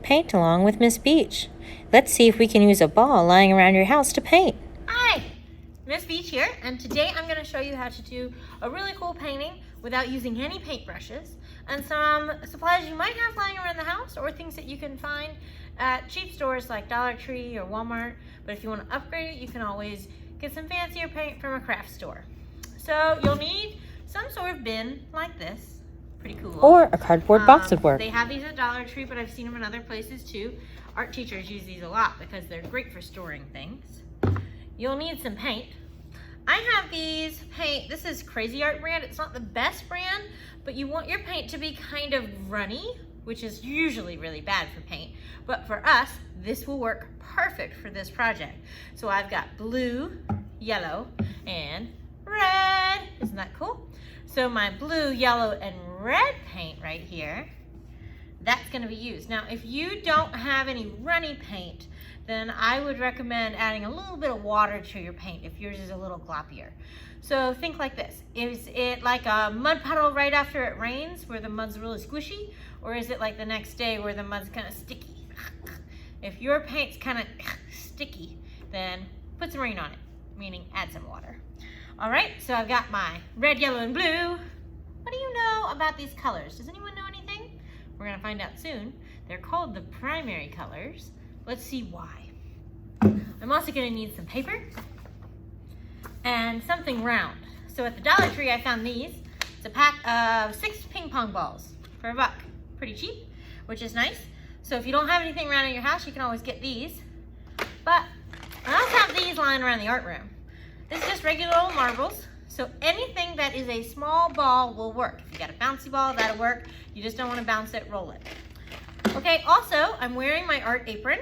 Paint along with Miss Beach. Let's see if we can use a ball lying around your house to paint. Hi, Miss Beach here, and today I'm going to show you how to do a really cool painting without using any paintbrushes and some supplies you might have lying around the house or things that you can find at cheap stores like Dollar Tree or Walmart. But if you want to upgrade it, you can always get some fancier paint from a craft store. So you'll need some sort of bin like this. Pretty cool. Or a cardboard box would work. They have these at Dollar Tree, but I've seen them in other places too. Art teachers use these a lot because they're great for storing things. You'll need some paint. I have these paint. This is Crazy Art brand. It's not the best brand, but you want your paint to be kind of runny, which is usually really bad for paint. But for us, this will work perfect for this project. So I've got blue, yellow, and red. Isn't that cool? So my blue, yellow, and red paint right here, that's going to be used. Now, if you don't have any runny paint, then I would recommend adding a little bit of water to your paint if yours is a little gloppier. So think like this. Is it like a mud puddle right after it rains where the mud's really squishy? Or is it like the next day where the mud's kind of sticky? If your paint's kind of sticky, then put some rain on it, meaning add some water. All right, so I've got my red, yellow, and blue. What do you know about these colors? Does anyone know anything? We're gonna find out soon. They're called the primary colors. Let's see why. I'm also gonna need some paper and something round. So at the Dollar Tree, I found these. It's a pack of 6 ping pong balls for $1. Pretty cheap, which is nice. So if you don't have anything around in your house, you can always get these. But I also have these lying around the art room. This is just regular old marbles. So anything that is a small ball will work. If you got a bouncy ball, that'll work. You just don't want to bounce it, roll it. Okay, also, I'm wearing my art apron,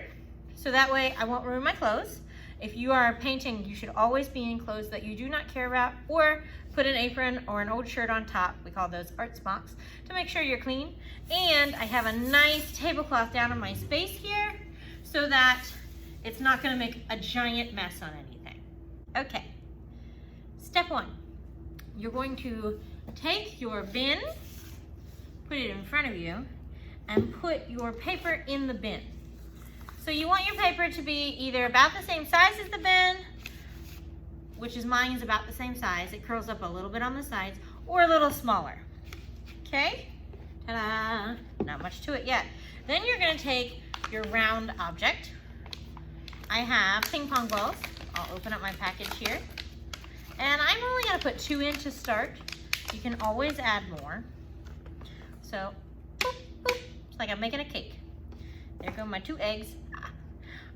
so that way I won't ruin my clothes. If you are painting, you should always be in clothes that you do not care about, or put an apron or an old shirt on top. We call those art smocks, to make sure you're clean. And I have a nice tablecloth down in my space here, so that it's not gonna make a giant mess on anything. Okay, step 1. You're going to take your bin, put it in front of you, and put your paper in the bin. So you want your paper to be either about the same size as the bin, which is mine is about the same size. It curls up a little bit on the sides, or a little smaller. Okay? Ta-da! Not much to it yet. Then you're gonna take your round object. I have ping pong balls. I'll open up my package here. And I'm only gonna put 2 in to start. You can always add more. So, boop, boop. It's like I'm making a cake. There go my 2 eggs.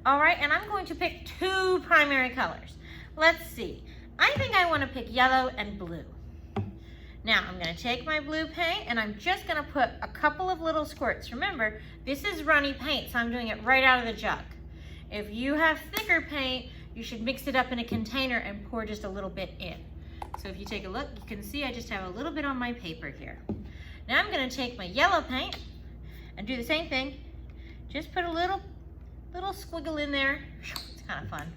All right, and I'm going to pick 2 primary colors. Let's see. I think I want to pick yellow and blue. Now, I'm going to take my blue paint, and I'm just going to put a couple of little squirts. Remember, this is runny paint, so I'm doing it right out of the jug. If you have thicker paint, you should mix it up in a container and pour just a little bit in. So if you take a look, you can see I just have a little bit on my paper here. Now I'm going to take my yellow paint and do the same thing. Just put a little squiggle in there. It's kind of fun.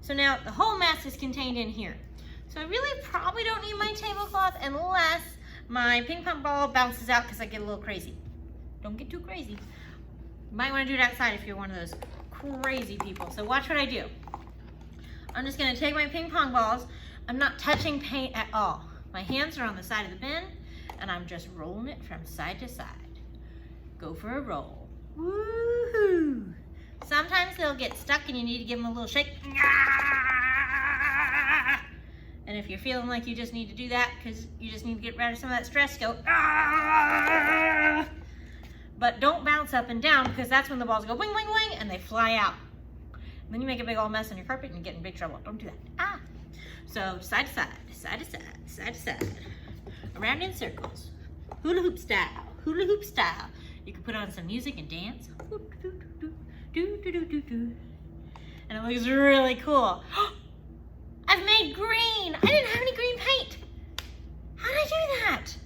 So now the whole mess is contained in here. So I really probably don't need my tablecloth unless my ping pong ball bounces out because I get a little crazy. Don't get too crazy. You might want to do it outside if you're one of those crazy people. So watch what I do. I'm just going to take my ping pong balls. I'm not touching paint at all. My hands are on the side of the bin, and I'm just rolling it from side to side. Go for a roll. Woohoo! Sometimes they'll get stuck and you need to give them a little shake. And if you're feeling like you just need to do that because you just need to get rid of some of that stress, go. But don't bounce up and down because that's when the balls go wing, wing, wing, and they fly out. And then you make a big old mess on your carpet and you get in big trouble. Don't do that. So side to side, side to side, side to side. Around in circles. Hula hoop style, hula hoop style. You can put on some music and dance. And it looks really cool. I've made green. I didn't have any green paint. How did I do that?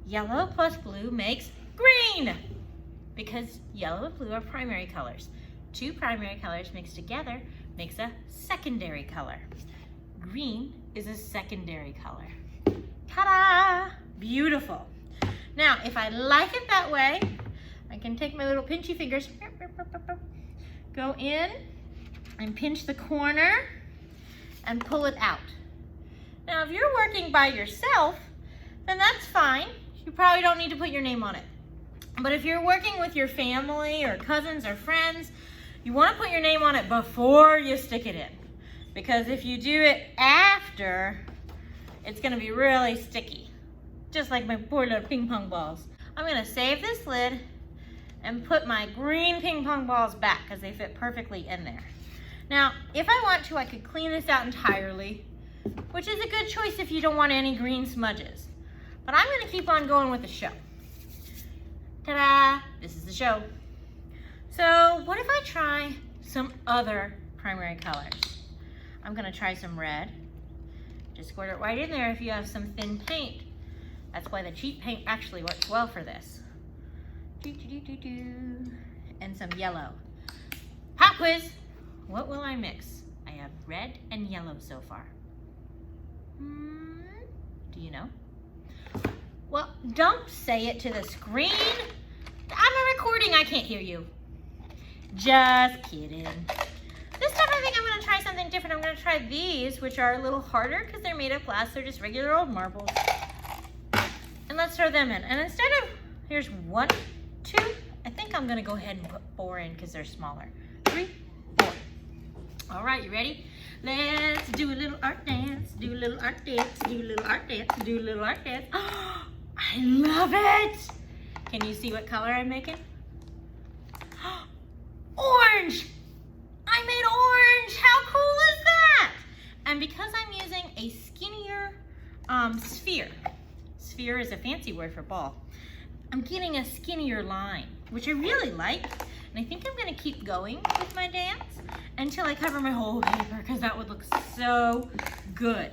Yellow plus blue makes green because yellow and blue are primary colors. 2 primary colors mixed together makes a secondary color. Green is a secondary color. Ta-da! Beautiful. Now, if I like it that way, I I can take my little pinchy fingers, go in and pinch the corner and pull it out. Now, if you're working by yourself, then that's fine. You probably don't need to put your name on it. But if you're working with your family or cousins or friends, you want to put your name on it before you stick it in. Because if you do it after, it's going to be really sticky. Just like my poor little ping pong balls. I'm going to save this lid and put my green ping pong balls back because they fit perfectly in there. Now, if I want to, I could clean this out entirely, which is a good choice if you don't want any green smudges. But I'm going to keep on going with the show. Ta-da! This is the show. So what if I try some other primary colors? I'm going to try some red. Just squirt it right in there if you have some thin paint. That's why the cheap paint actually works well for this. And some yellow. Pop quiz! What will I mix? I have red and yellow so far. Do you know? Well, don't say it to the screen. I'm a recording, I can't hear you. Just kidding. This time I think I'm gonna try something different. I'm gonna try these, which are a little harder because they're made of glass. They're just regular old marbles. And let's throw them in. And instead of, here's 1, 2, I think I'm gonna go ahead and put 4 in because they're smaller. 3, 4. All right, you ready? Let's do a little art dance, do a little art dance, do a little art dance, do a little art dance. Oh, I love it! Can you see what color I'm making? Orange! I made orange! How cool is that? And because I'm using a skinnier sphere, sphere is a fancy word for ball, I'm getting a skinnier line, which I really like. And I think I'm gonna keep going with my dance until I cover my whole paper because that would look so good.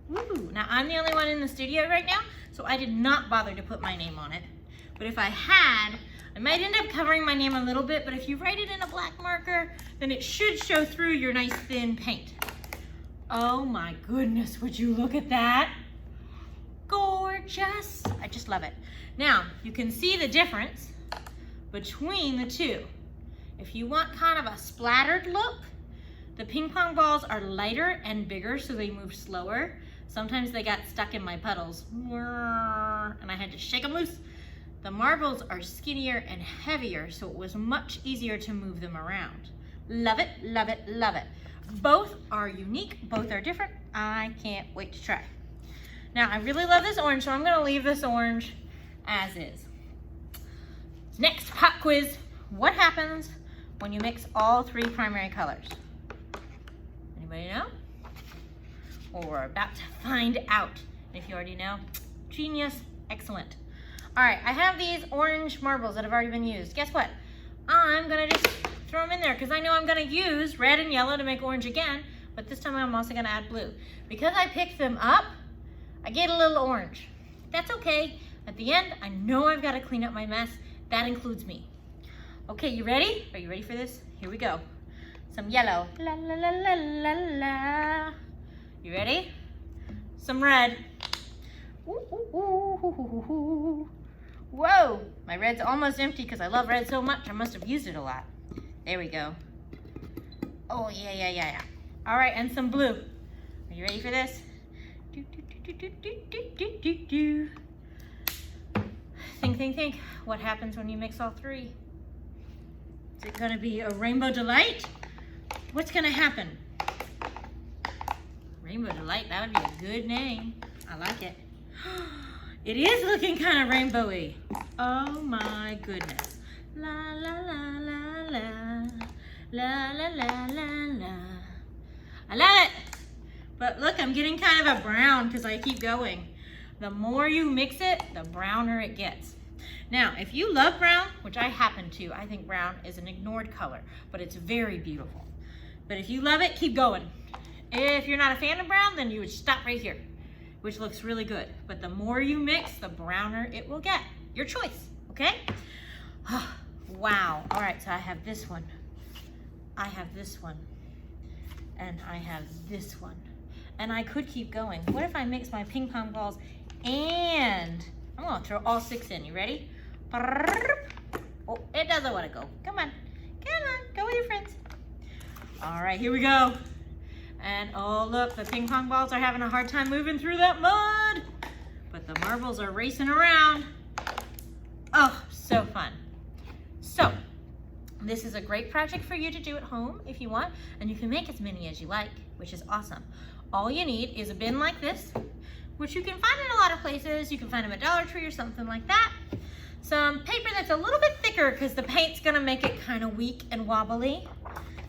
Woo. Now I'm the only one in the studio right now, so I did not bother to put my name on it. But if I had, I might end up covering my name a little bit, but if you write it in a black marker, then it should show through your nice thin paint. Oh my goodness, would you look at that? Gorgeous. I just love it. Now, you can see the difference between the two. If you want kind of a splattered look, the ping pong balls are lighter and bigger, so they move slower. Sometimes they got stuck in my puddles, and I had to shake them loose. The marbles are skinnier and heavier, so it was much easier to move them around. Love it, love it, love it. Both are unique, both are different. I can't wait to try. Now, I really love this orange, so I'm gonna leave this orange as is. Next pop quiz. What happens when you mix all 3 primary colors? Anybody know? Well, we're about to find out. If you already know, genius, excellent. All right, I have these orange marbles that have already been used. Guess what? I'm gonna just throw them in there because I know I'm gonna use red and yellow to make orange again, but this time I'm also gonna add blue. Because I picked them up, I get a little orange. That's okay. At the end, I know I've gotta clean up my mess. That includes me. Okay, you ready? Are you ready for this? Here we go. Some yellow. La la la la la la. You ready? Some red. Ooh, ooh, ooh, ooh, ooh, ooh. Whoa, my red's almost empty because I love red so much. I must have used it a lot. There we go. Oh, yeah. All right, and some blue. Are you ready for this? Think. What happens when you mix all 3? Is it gonna be a rainbow delight? What's gonna happen? Rainbow delight, that would be a good name. I like it. It is looking kind of rainbowy. Oh my goodness. La la la la la. La la la la la. I love it. But look, I'm getting kind of a brown because I keep going. The more you mix it, the browner it gets. Now, if you love brown, which I happen to, I think brown is an ignored color, but it's very beautiful. But if you love it, keep going. If you're not a fan of brown, then you would stop right here, which looks really good. But the more you mix, the browner it will get. Your choice, okay? Wow. All right, so I have this one. I have this one. And I have this one. And I could keep going. What if I mix my ping pong balls and I'm gonna throw all 6 in. You ready? doesn't want to go. Come on. Come on. Go with your friends. All right, here we go. And oh, look, the ping pong balls are having a hard time moving through that mud. But the marbles are racing around. Oh, so fun. So, this is a great project for you to do at home if you want, and you can make as many as you like, which is awesome. All you need is a bin like this, which you can find in a lot of places. You can find them at Dollar Tree or something like that. Some paper that's a little bit thicker because the paint's gonna make it kind of weak and wobbly.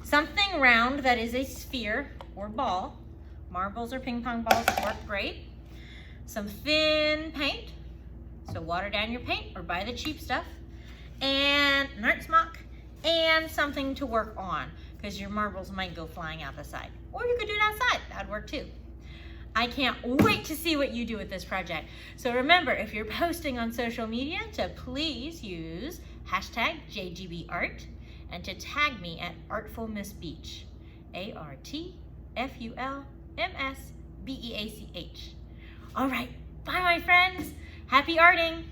Something round that is a sphere or ball. Marbles or ping pong balls work great. Some thin paint, so water down your paint or buy the cheap stuff. And an art smock and something to work on because your marbles might go flying out the side. Or you could do it outside, that'd work too. I can't wait to see what you do with this project. So remember, if you're posting on social media, to please use hashtag JGBArt and to tag me at Artful Miss Beach, ARTFULMSBEACH. All right, bye my friends. Happy arting.